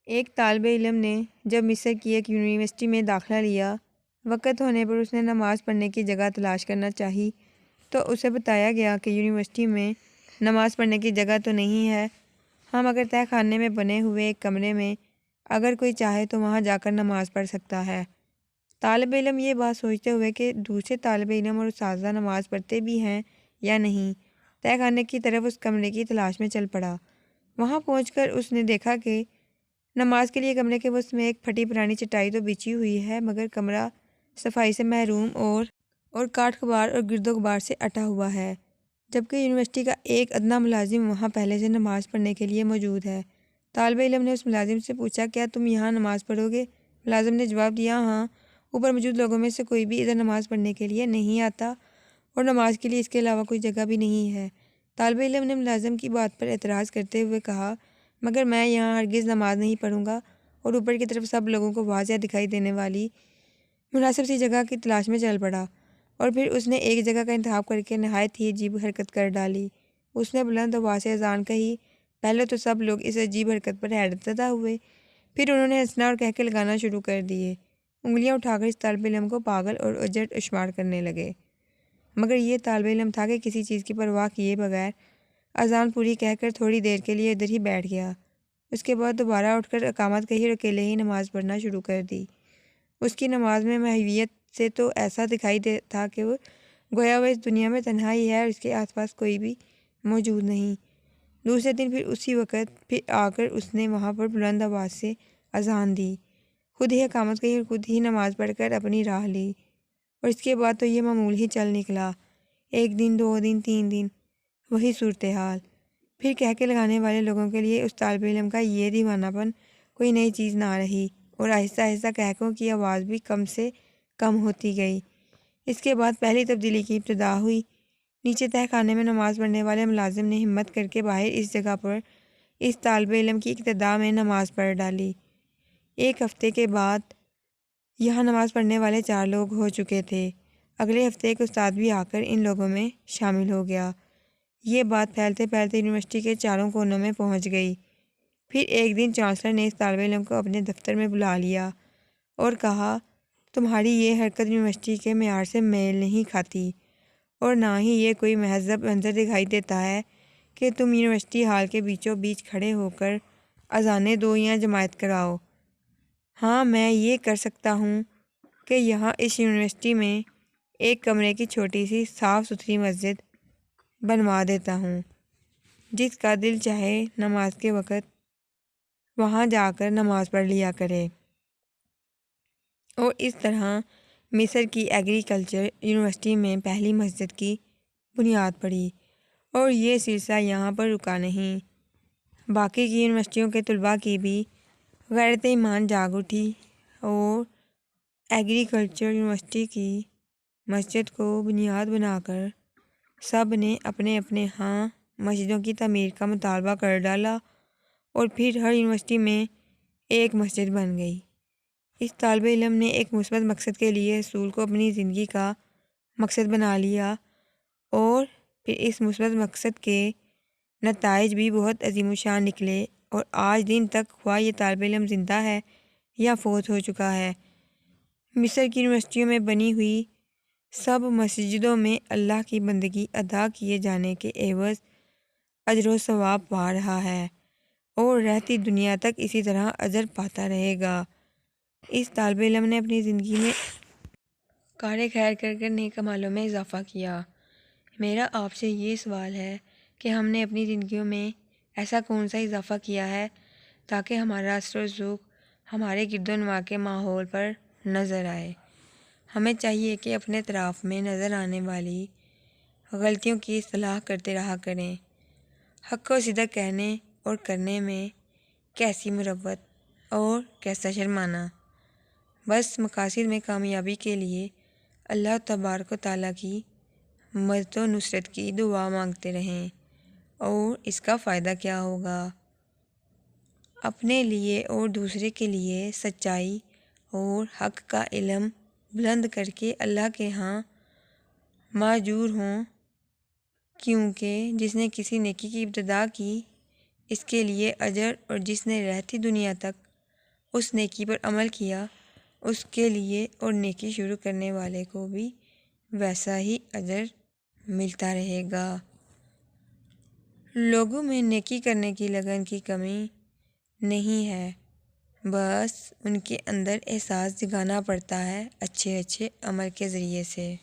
ایک طالب علم نے جب مصر کی ایک یونیورسٹی میں داخلہ لیا، وقت ہونے پر اس نے نماز پڑھنے کی جگہ تلاش کرنا چاہی تو اسے بتایا گیا کہ یونیورسٹی میں نماز پڑھنے کی جگہ تو نہیں ہے، ہاں مگر تہہ خانے میں بنے ہوئے ایک کمرے میں اگر کوئی چاہے تو وہاں جا کر نماز پڑھ سکتا ہے۔ طالب علم یہ بات سوچتے ہوئے کہ دوسرے طالب علم اور اساتذہ نماز پڑھتے بھی ہیں یا نہیں، تہہ خانے کی طرف اس کمرے کی تلاش میں چل پڑا۔ وہاں پہنچ کر اس نے دیکھا کہ نماز کے لیے کمرے کے وسط میں ایک پھٹی پرانی چٹائی تو بچھی ہوئی ہے، مگر کمرہ صفائی سے محروم اور کاٹ کباڑ اور گرد و غبار سے اٹا ہوا ہے، جبکہ یونیورسٹی کا ایک ادنیٰ ملازم وہاں پہلے سے نماز پڑھنے کے لیے موجود ہے۔ طالب علم نے اس ملازم سے پوچھا، کیا تم یہاں نماز پڑھو گے؟ ملازم نے جواب دیا، ہاں، اوپر موجود لوگوں میں سے کوئی بھی ادھر نماز پڑھنے کے لیے نہیں آتا اور نماز کے لیے اس کے علاوہ کوئی جگہ بھی نہیں ہے۔ طالب علم نے ملازم کی بات پر اعتراض کرتے ہوئے کہا، مگر میں یہاں ہرگز نماز نہیں پڑھوں گا، اور اوپر کی طرف سب لوگوں کو واضح دکھائی دینے والی مناسب سی جگہ کی تلاش میں چل پڑا، اور پھر اس نے ایک جگہ کا انتخاب کر کے نہایت ہی عجیب حرکت کر ڈالی۔ اس نے بلند آواز سے اذان کہی۔ پہلے تو سب لوگ اس عجیب حرکت پر حیرت زدہ ہوئے، پھر انہوں نے ہنسنا اور کہہ کے لگانا شروع کر دیے، انگلیاں اٹھا کر اس طالب علم کو پاگل اور اجڑ شمار کرنے لگے۔ مگر یہ طالب علم تھا کہ کسی چیز کی پرواہ کیے بغیر اذان پوری کہہ کر تھوڑی دیر کے لیے ادھر ہی بیٹھ گیا۔ اس کے بعد دوبارہ اٹھ کر اقامت کہی اور اکیلے ہی نماز پڑھنا شروع کر دی۔ اس کی نماز میں محویت سے تو ایسا دکھائی تھا کہ گویا وہ اس دنیا میں تنہا ہی ہے اور اس کے آس پاس کوئی بھی موجود نہیں۔ دوسرے دن پھر اسی وقت پھر آ کر اس نے وہاں پر بلند آواز سے اذان دی، خود ہی اقامت کہی اور خود ہی نماز پڑھ کر اپنی راہ لی، اور اس کے بعد تو یہ معمول ہی چل نکلا۔ ایک دن، 2 دن، 3 دن، وہی صورتحال۔ پھر کہہ کے لگانے والے لوگوں کے لیے اس طالب علم کا یہ دیوانہ پن کوئی نئی چیز نہ رہی، اور آہستہ آہستہ کہکوں کی آواز بھی کم سے کم ہوتی گئی۔ اس کے بعد پہلی تبدیلی کی ابتدا ہوئی۔ نیچے تہہ خانے میں نماز پڑھنے والے ملازم نے ہمت کر کے باہر اس جگہ پر اس طالب علم کی اقتداء میں نماز پڑھ ڈالی۔ ایک ہفتے کے بعد یہاں نماز پڑھنے والے 4 لوگ ہو چکے تھے۔ اگلے ہفتے ایک استاد بھی آ کر ان لوگوں میں شامل ہو گیا۔ یہ بات پھیلتے پھیلتے یونیورسٹی کے چاروں کونوں میں پہنچ گئی۔ پھر ایک دن چانسلر نے اس طالب علم کو اپنے دفتر میں بلا لیا اور کہا، تمہاری یہ حرکت یونیورسٹی کے معیار سے میل نہیں کھاتی، اور نہ ہی یہ کوئی مہذب منظر دکھائی دیتا ہے کہ تم یونیورسٹی ہال کے بیچوں بیچ کھڑے ہو کر اذانیں دو یا جماعت کراؤ۔ ہاں، میں یہ کر سکتا ہوں کہ یہاں اس یونیورسٹی میں ایک کمرے کی چھوٹی سی صاف ستھری مسجد بنوا دیتا ہوں، جس کا دل چاہے نماز کے وقت وہاں جا کر نماز پڑھ لیا کرے۔ اور اس طرح مصر کی ایگریکلچر یونیورسٹی میں پہلی مسجد کی بنیاد پڑی، اور یہ سلسلہ یہاں پر رکا نہیں۔ باقی کی یونیورسٹیوں کے طلباء کی بھی غیرت ایمان جاگ اٹھی، اور ایگریکلچر یونیورسٹی کی مسجد کو بنیاد بنا کر سب نے اپنے اپنے ہاں مسجدوں کی تعمیر کا مطالبہ کر ڈالا، اور پھر ہر یونیورسٹی میں ایک مسجد بن گئی۔ اس طالب علم نے ایک مثبت مقصد کے لیے حصول کو اپنی زندگی کا مقصد بنا لیا، اور پھر اس مثبت مقصد کے نتائج بھی بہت عظیم الشان نکلے، اور آج دن تک خواہ یہ طالب علم زندہ ہے یا فوت ہو چکا ہے، مصر کی یونیورسٹیوں میں بنی ہوئی سب مسجدوں میں اللہ کی بندگی ادا کیے جانے کے عوض اجر و ثواب پا رہا ہے، اور رہتی دنیا تک اسی طرح اجر پاتا رہے گا۔ اس طالب علم نے اپنی زندگی میں کار خیر کر کر نیک اعمالوں میں اضافہ کیا۔ میرا آپ سے یہ سوال ہے کہ ہم نے اپنی زندگیوں میں ایسا کون سا اضافہ کیا ہے تاکہ ہمارا اثر و رسوخ ہمارے گرد و نواح کے ماحول پر نظر آئے۔ ہمیں چاہیے کہ اپنے اطراف میں نظر آنے والی غلطیوں کی اصلاح کرتے رہا کریں۔ حق و صدق کہنے اور کرنے میں کیسی مروت اور کیسا شرمانہ۔ بس مقاصد میں کامیابی کے لیے اللہ تبارک و تعالیٰ کی مدد و نصرت کی دعا مانگتے رہیں، اور اس کا فائدہ کیا ہوگا؟ اپنے لیے اور دوسرے کے لیے سچائی اور حق کا علم بلند کر کے اللہ کے ہاں ماجور ہوں، کیونکہ جس نے کسی نیکی کی ابتدا کی اس کے لیے اجر، اور جس نے رہتی دنیا تک اس نیکی پر عمل کیا اس کے لیے اور نیکی شروع کرنے والے کو بھی ویسا ہی اجر ملتا رہے گا۔ لوگوں میں نیکی کرنے کی لگن کی کمی نہیں ہے، بس ان کے اندر احساس جگانا پڑتا ہے اچھے عمل کے ذریعے سے۔